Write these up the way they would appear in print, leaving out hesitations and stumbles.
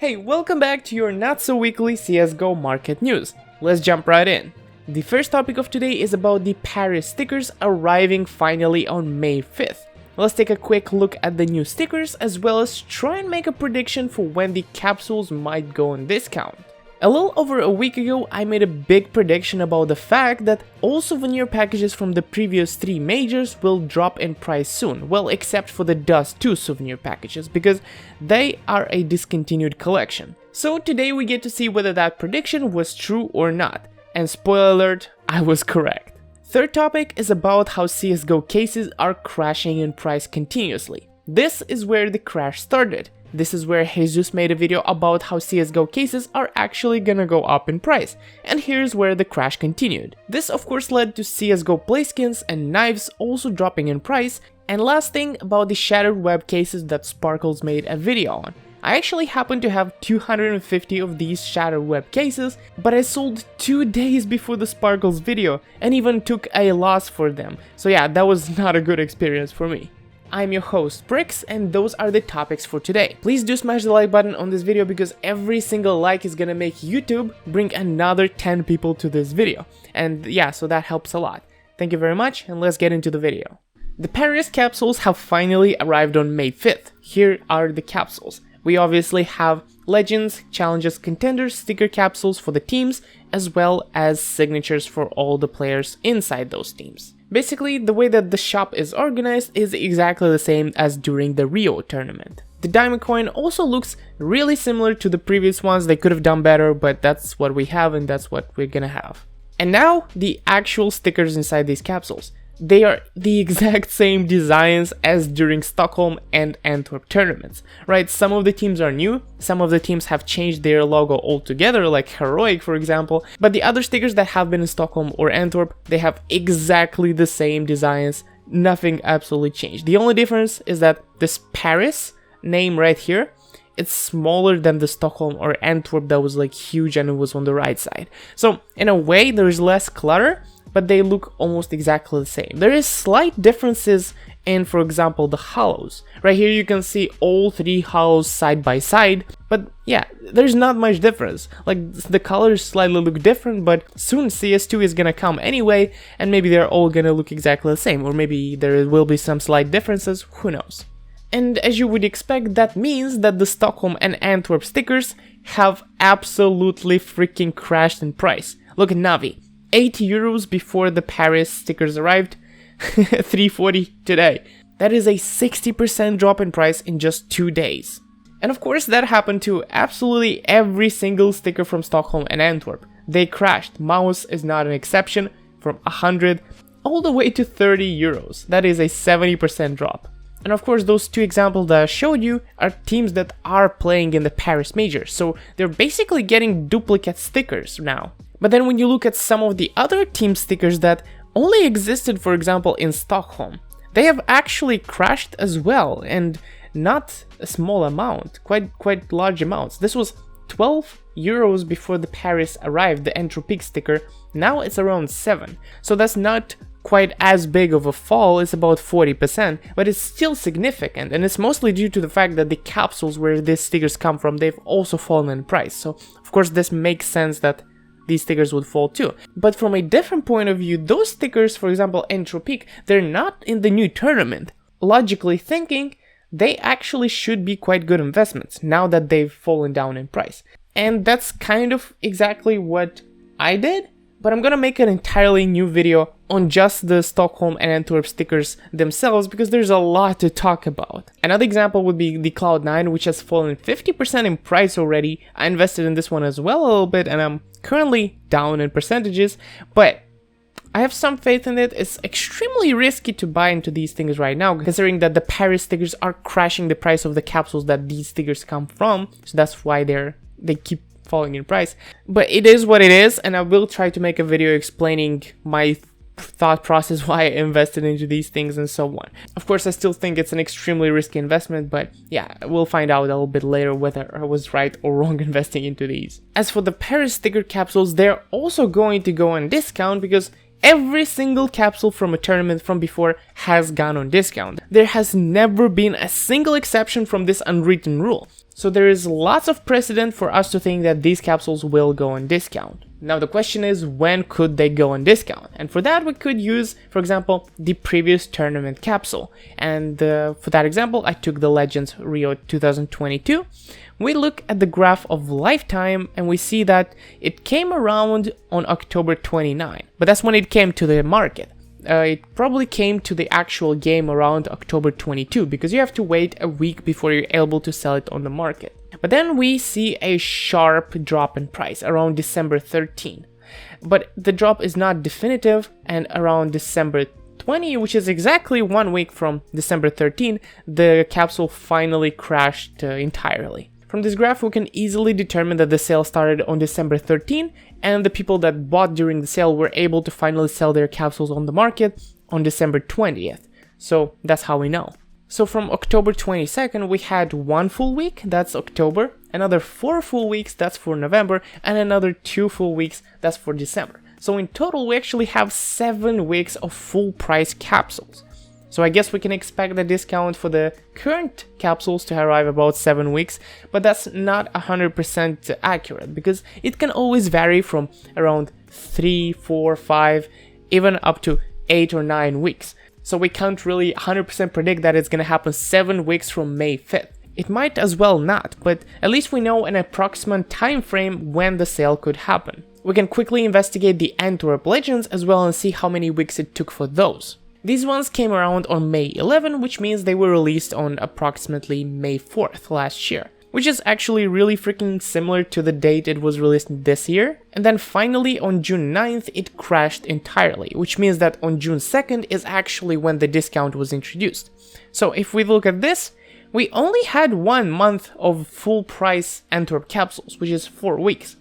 Hey, welcome back to your not-so-weekly CSGO market news. Let's jump right in. The first topic of today is about the Paris stickers arriving finally on May 5th. Let's take a quick look at the new stickers as well as try and make a prediction for when the capsules might go on discount. A little over a week ago, I made a big prediction about the fact that all souvenir packages from the previous 3 majors will drop in price soon, well except for the Dust 2 souvenir packages, because they are a discontinued collection. So today we get to see whether that prediction was true or not, and spoiler alert, I was correct. Third topic is about how CSGO cases are crashing in price continuously. This is where the crash started. This is where Jesus made a video about how CSGO cases are actually gonna go up in price, and here's where the crash continued. This of course led to CSGO playskins and knives also dropping in price, and last thing about the shattered web cases that Sparkles made a video on. I actually happen to have 250 of these shattered web cases, but I sold 2 days before the Sparkles video and even took a loss for them, so yeah, that was not a good experience for me. I'm your host, Prix, and those are the topics for today. Please do smash the like button on this video because every single like is gonna make YouTube bring another 10 people to this video. And yeah, so that helps a lot. Thank you very much, and let's get into the video. The Paris capsules have finally arrived on May 5th. Here are the capsules. We obviously have Legends, Challenges, Contenders, sticker capsules for the teams, as well as signatures for all the players inside those teams. Basically, the way that the shop is organized is exactly the same as during the Rio tournament. The diamond coin also looks really similar to the previous ones. They could have done better, but that's what we have and that's what we're gonna have. And now, the actual stickers inside these capsules. They are the exact same designs as during Stockholm and Antwerp tournaments, right? Some of the teams are new, some of the teams have changed their logo altogether, like Heroic for example, but the other stickers that have been in Stockholm or Antwerp, they have exactly the same designs, nothing absolutely changed. The only difference is that this Paris name right here, it's smaller than the Stockholm or Antwerp that was like huge and it was on the right side. So in a way there is less clutter, but they look almost exactly the same. There is slight differences in, for example, the hollows. Right here you can see all 3 hollows side by side, but yeah, there's not much difference. Like, the colors slightly look different, but soon CS2 is gonna come anyway, and maybe they're all gonna look exactly the same, or maybe there will be some slight differences, who knows. And as you would expect, that means that the Stockholm and Antwerp stickers have absolutely freaking crashed in price. Look at Navi. 80 euros before the Paris stickers arrived, 340 today. That is a 60% drop in price in just 2 days. And of course that happened to absolutely every single sticker from Stockholm and Antwerp. They crashed. Mouse is not an exception, from 100 all the way to 30 euros. That is a 70% drop. And of course those 2 examples that I showed you are teams that are playing in the Paris Major, so they're basically getting duplicate stickers now. But then when you look at some of the other team stickers that only existed, for example, in Stockholm, they have actually crashed as well, and not a small amount, quite large amounts. This was 12 euros before the Paris arrived, the Entropique sticker. Now it's around 7, so that's not quite as big of a fall, it's about 40%, but it's still significant, and it's mostly due to the fact that the capsules where these stickers come from, they've also fallen in price. So of course this makes sense that these stickers would fall too. But from a different point of view, those stickers, for example Entropique, they're not in the new tournament. Logically thinking, they actually should be quite good investments now that they've fallen down in price. And that's kind of exactly what I did, but I'm gonna make an entirely new video on just the Stockholm and Antwerp stickers themselves because there's a lot to talk about. Another example would be the Cloud9, which has fallen 50% in price already. I invested in this one as well a little bit and I'm currently down in percentages, but I have some faith in it. It's extremely risky to buy into these things right now, considering that the Paris stickers are crashing the price of the capsules that these stickers come from, so that's why they keep falling in price. But it is what it is, and I will try to make a video explaining my thought process, why I invested into these things and so on. Of course I still think it's an extremely risky investment, but yeah, we'll find out a little bit later whether I was right or wrong investing into these. As for the Paris sticker capsules, they're also going to go on discount because every single capsule from a tournament from before has gone on discount. There has never been a single exception from this unwritten rule. So there is lots of precedent for us to think that these capsules will go on discount. Now the question is, when could they go on discount? And for that we could use, for example, the previous tournament capsule. And for that example, I took the Legends Rio 2022. We look at the graph of lifetime and we see that it came around on October 29, but that's when it came to the market. It probably came to the actual game around October 22 because you have to wait a week before you're able to sell it on the market. But then we see a sharp drop in price around December 13. But the drop is not definitive, and around December 20, which is exactly 1 week from December 13, the capsule finally crashed entirely. From this graph, we can easily determine that the sale started on December 13, and the people that bought during the sale were able to finally sell their capsules on the market on December 20th. So that's how we know. So from October 22nd, we had 1 full week, that's October, another 4 full weeks, that's for November, and another 2 full weeks, that's for December. So in total, we actually have 7 weeks of full price capsules. So I guess we can expect the discount for the current capsules to arrive about 7 weeks, but that's not 100% accurate because it can always vary from around 3, 4, 5, even up to 8 or 9 weeks. So we can't really 100% predict that it's gonna happen 7 weeks from May 5th. It might as well not, but at least we know an approximate time frame when the sale could happen. We can quickly investigate the Antwerp Legends as well and see how many weeks it took for those. These ones came around on May 11, which means they were released on approximately May 4th last year, which is actually really freaking similar to the date it was released this year. And then finally on June 9th it crashed entirely, which means that on June 2nd is actually when the discount was introduced. So if we look at this, we only had 1 month of full price Antwerp capsules, which is 4 weeks.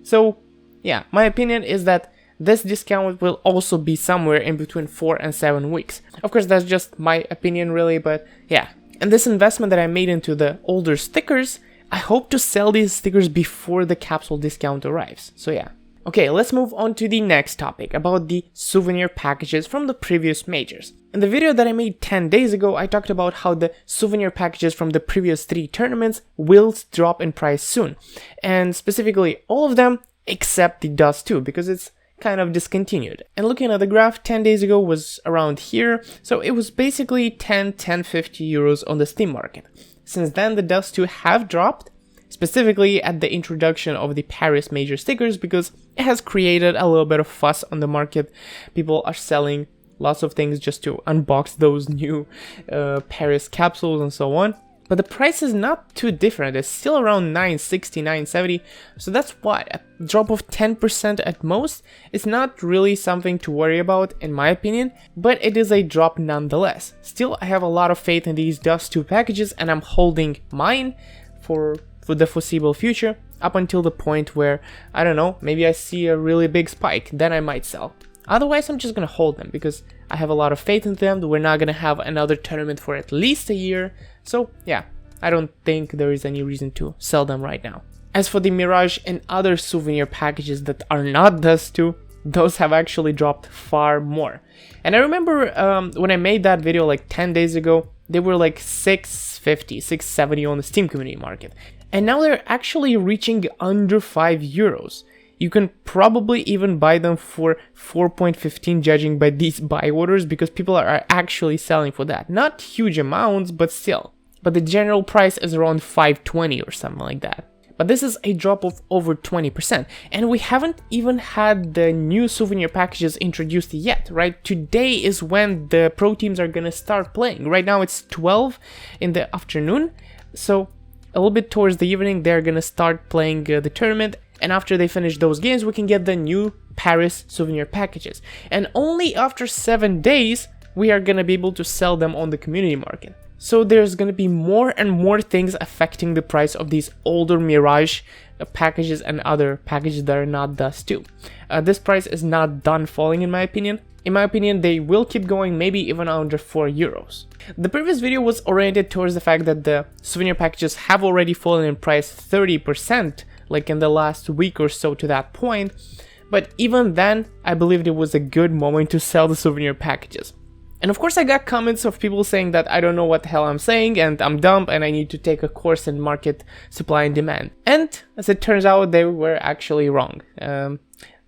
So yeah, my opinion is that this discount will also be somewhere in between 4 and 7 weeks. Of course, that's just my opinion really, but yeah. And this investment that I made into the older stickers, I hope to sell these stickers before the capsule discount arrives. So yeah. Okay, let's move on to the next topic, about the souvenir packages from the previous majors. In the video that I made 10 days ago, I talked about how the souvenir packages from the previous 3 tournaments will drop in price soon. And specifically all of them except the Dust 2, because it's kind of discontinued. And looking at the graph, 10 days ago was around here, so it was basically 10-50 euros on the Steam market. Since then the Dust 2 have dropped, specifically at the introduction of the Paris major stickers, because it has created a little bit of fuss on the market. People are selling lots of things just to unbox those new Paris capsules and so on. But the price is not too different, it's still around 960, 970, so that's what, a drop of 10% at most. It's not really something to worry about in my opinion, but it is a drop nonetheless. Still, I have a lot of faith in these Dust 2 packages and I'm holding mine for the foreseeable future, up until the point where, I don't know, maybe I see a really big spike, then I might sell. Otherwise, I'm just gonna hold them because I have a lot of faith in them. We're not gonna have another tournament for at least a year. So yeah, I don't think there is any reason to sell them right now. As for the Mirage and other souvenir packages that are not Dust 2, those have actually dropped far more. And I remember when I made that video like 10 days ago, they were like 650, 670 on the Steam community market. And now they're actually reaching under 5 euros. You can probably even buy them for 4.15 judging by these buy orders, because people are actually selling for that. Not huge amounts, but still. But the general price is around 520 or something like that. But this is a drop of over 20%. And we haven't even had the new souvenir packages introduced yet, right? Today is when the pro teams are gonna start playing. Right now it's 12 in the afternoon. So a little bit towards the evening, they're gonna start playing the tournament. And after they finish those games, we can get the new Paris souvenir packages. And only after 7 days, we are gonna be able to sell them on the community market. So there's gonna be more and more things affecting the price of these older Mirage packages and other packages that are not Dust 2. This price is not done falling in my opinion. In my opinion, they will keep going, maybe even under 4 euros. The previous video was oriented towards the fact that the souvenir packages have already fallen in price 30%, like in the last week or so to that point. But even then, I believed it was a good moment to sell the souvenir packages. And of course I got comments of people saying that I don't know what the hell I'm saying and I'm dumb and I need to take a course in market supply and demand. And as it turns out, they were actually wrong.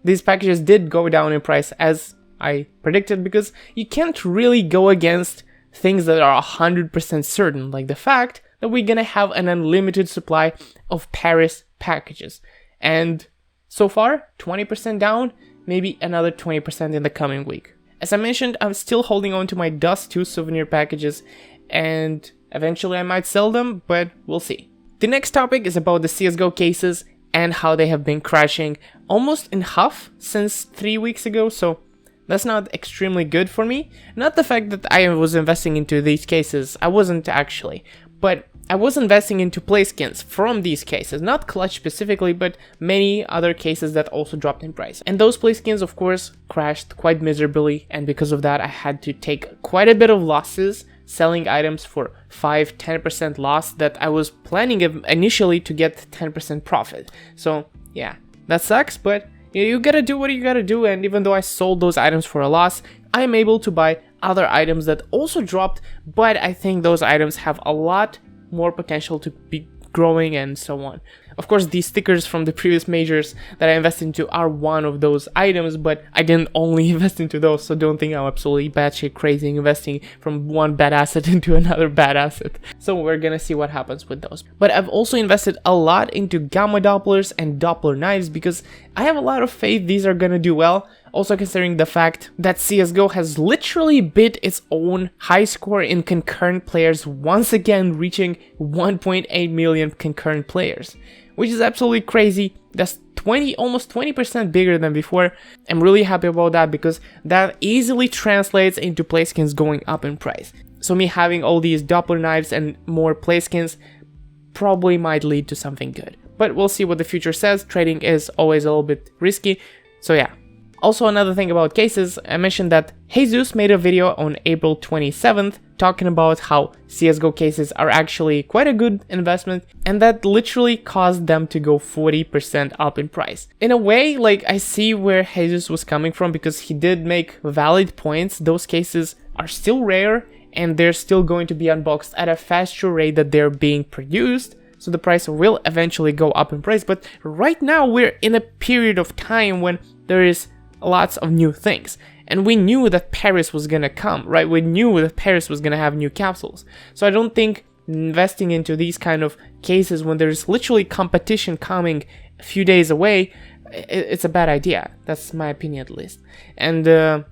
These packages did go down in price as I predicted, because you can't really go against things that are 100% certain, like the fact that we're gonna have an unlimited supply of Paris packages. And so far, 20% down, maybe another 20% in the coming week. As I mentioned, I'm still holding on to my Dust 2 souvenir packages, and eventually I might sell them, but we'll see. The next topic is about the CSGO cases and how they have been crashing almost in half since 3 weeks ago, so that's not extremely good for me. Not the fact that I was investing into these cases, I wasn't actually, but I was investing into play skins from these cases, not Clutch specifically, but many other cases that also dropped in price. And those play skins, of course, crashed quite miserably, and because of that I had to take quite a bit of losses selling items for 5-10% loss that I was planning initially to get 10% profit. So yeah, that sucks, but you gotta do what you gotta do, and even though I sold those items for a loss, I am able to buy other items that also dropped, but I think those items have a lot more potential to be growing and so on. Of course, these stickers from the previous majors that I invested into are one of those items, but I didn't only invest into those, so don't think I'm absolutely batshit crazy investing from one bad asset into another bad asset. So we're gonna see what happens with those. But I've also invested a lot into gamma Dopplers and Doppler knives because I have a lot of faith these are gonna do well. Also considering the fact that CSGO has literally beat its own high score in concurrent players, once again reaching 1.8 million concurrent players, which is absolutely crazy. That's almost 20% bigger than before. I'm really happy about that because that easily translates into play skins going up in price. So me having all these Doppler knives and more play skins probably might lead to something good. But we'll see what the future says. Trading is always a little bit risky, so yeah. Also, another thing about cases, I mentioned that Jesus made a video on April 27th talking about how CSGO cases are actually quite a good investment, and that literally caused them to go 40% up in price. In a way, like, I see where Jesus was coming from because he did make valid points. Those cases are still rare and they're still going to be unboxed at a faster rate that they're being produced. So the price will eventually go up in price, but right now we're in a period of time when there is lots of new things, and we knew that Paris was gonna come, right? We knew that Paris was gonna have new capsules, so I don't think investing into these kind of cases when there's literally competition coming a few days away, it's a bad idea. That's my opinion at least. And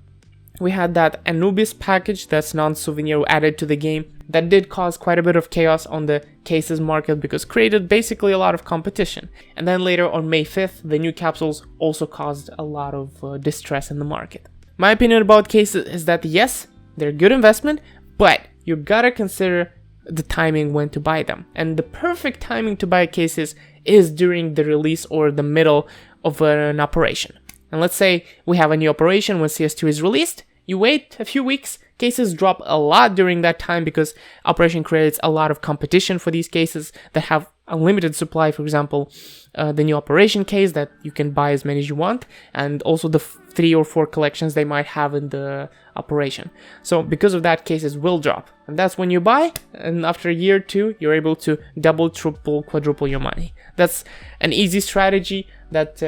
we had that Anubis package, that's non-souvenir, added to the game. That did cause quite a bit of chaos on the cases market because created basically a lot of competition. And then later on May 5th, the new capsules also caused a lot of distress in the market. My opinion about cases is that yes, they're a good investment, but you gotta consider the timing when to buy them. And the perfect timing to buy cases is during the release or the middle of an operation. And let's say we have a new operation when CS2 is released, you wait a few weeks, cases drop a lot during that time because operation creates a lot of competition for these cases that have unlimited supply. For example, the new operation case that you can buy as many as you want, and also the 3 or 4 collections they might have in the operation. So because of that, cases will drop, and that's when you buy, and after a year or two you're able to double, triple, quadruple your money. That's an easy strategy that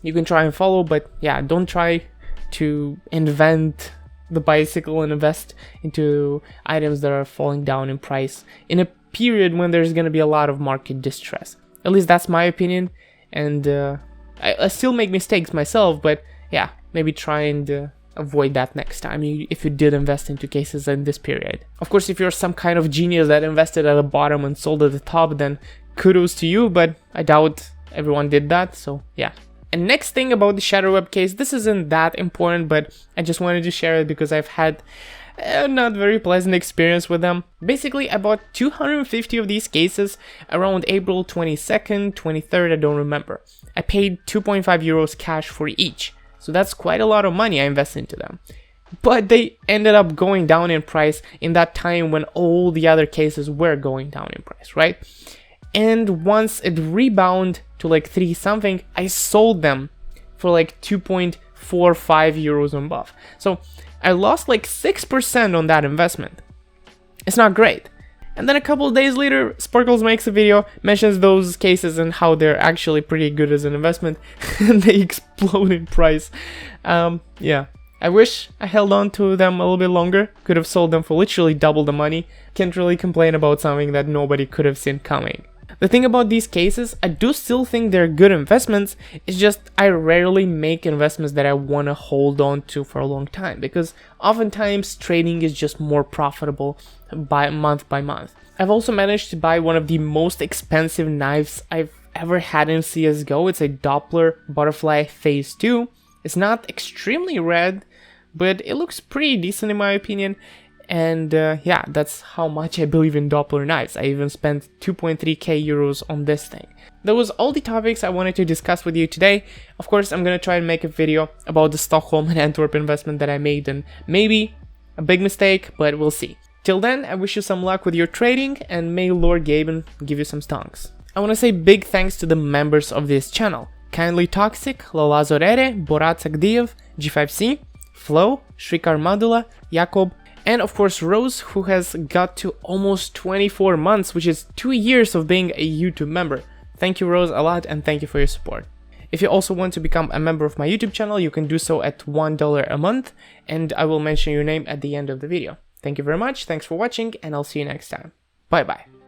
you can try and follow, but yeah, don't try to invent the bicycle and invest into items that are falling down in price in a period when there's going to be a lot of market distress. At least that's my opinion, and I still make mistakes myself, but yeah, maybe try and avoid that next time if you did invest into cases in this period. Of course, if you're some kind of genius that invested at the bottom and sold at the top, then kudos to you, but I doubt everyone did that, so yeah. And next thing about the Shadow Web case, this isn't that important, but I just wanted to share it because I've had a not very pleasant experience with them. Basically, I bought 250 of these cases around April 22nd, 23rd, I don't remember. I paid 2.5 euros cash for each, so that's quite a lot of money I invested into them. But they ended up going down in price in that time when all the other cases were going down in price, right? And once it rebounded to like 3 something, I sold them for like 2.5 4 or 5 euros above. So I lost like 6% on that investment. It's not great. And then a couple of days later, Sparkles makes a video, mentions those cases and how they're actually pretty good as an investment, and they explode in price. Yeah, I wish I held on to them a little bit longer, could have sold them for literally double the money. Can't really complain about something that nobody could have seen coming. The thing about these cases, I do still think they're good investments, it's just I rarely make investments that I want to hold on to for a long time, because oftentimes trading is just more profitable by month. I've also managed to buy one of the most expensive knives I've ever had in CSGO. It's a Doppler Butterfly Phase 2. It's not extremely red, but it looks pretty decent in my opinion. And yeah, that's how much I believe in Doppler knives. I even spent 2.3k euros on this thing. That was all the topics I wanted to discuss with you today. Of course, I'm gonna try and make a video about the Stockholm and Antwerp investment that I made, and maybe a big mistake, but we'll see. Till then, I wish you some luck with your trading, and may Lord Gaben give you some stonks. I want to say big thanks to the members of this channel: Kindly Toxic, Lolazorere, Borat Sagdiev, G5C, Flo, Shrikar Madula, Jakob, and of course Rose, who has got to almost 24 months, which is 2 years of being a YouTube member. Thank you, Rose, a lot, and thank you for your support. If you also want to become a member of my YouTube channel, you can do so at $1 a month, and I will mention your name at the end of the video. Thank you very much, thanks for watching, and I'll see you next time. Bye bye.